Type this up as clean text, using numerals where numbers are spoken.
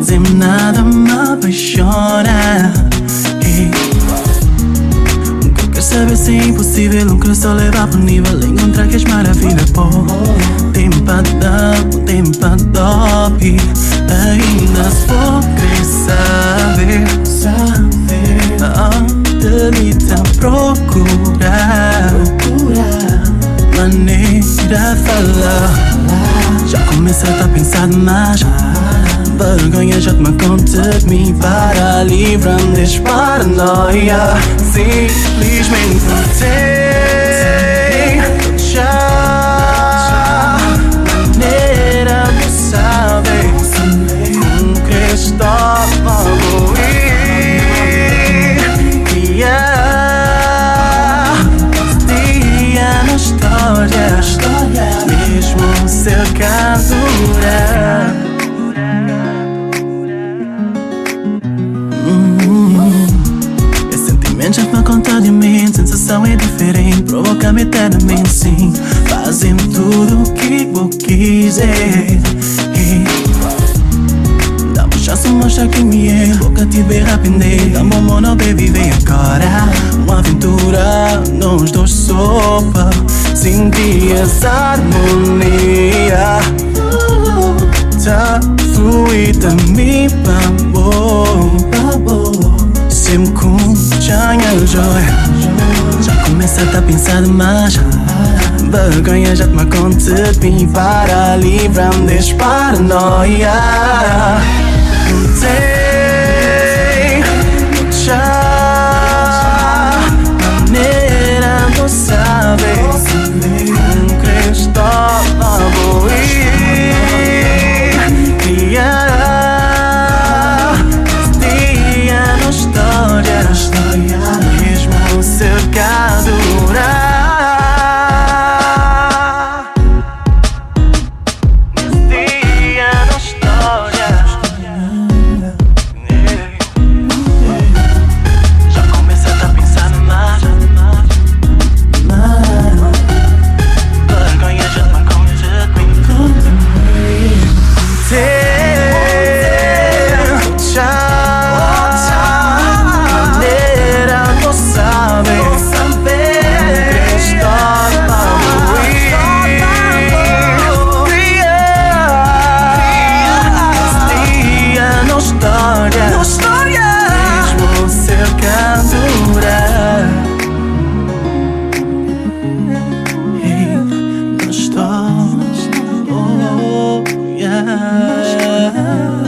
Quase nada me apaixona. Quer saber se é impossível um que só leva pro nível encontrar que és maravilha, pô. Tempo top. Ainda se vou querer saber onde me tá procurar maneira de falar. Já começa a pensar demais. Vergonha já toma conta de mim. Para livrar-me deste paranoia. Simplesmente tem já maneira de saber como que está a evoluir. Esse dia na história, mesmo se acaso durar. Já toma conta de mim, sensação é diferente, provoca-me eternamente, sim. Fazem tudo o que eu quiser. Dá-me chance, mostra que me é. Boca te ver arrepender. Dá-me um mono, baby, vem agora. Uma aventura, nós dois sopa. Sentir essa harmonia. Tá fluida, me babou. Sempre com chanha joia. Já começa a pensar demais. Vergonha já toma conta de mim. Para livrar-me deste paranoia. Tem já maneira de saber como que está a evoluir. Mesmo se acaso durar. Nesse dia na história, já começa a pensar mais. Vergonha já toma conta de mim. Yeah.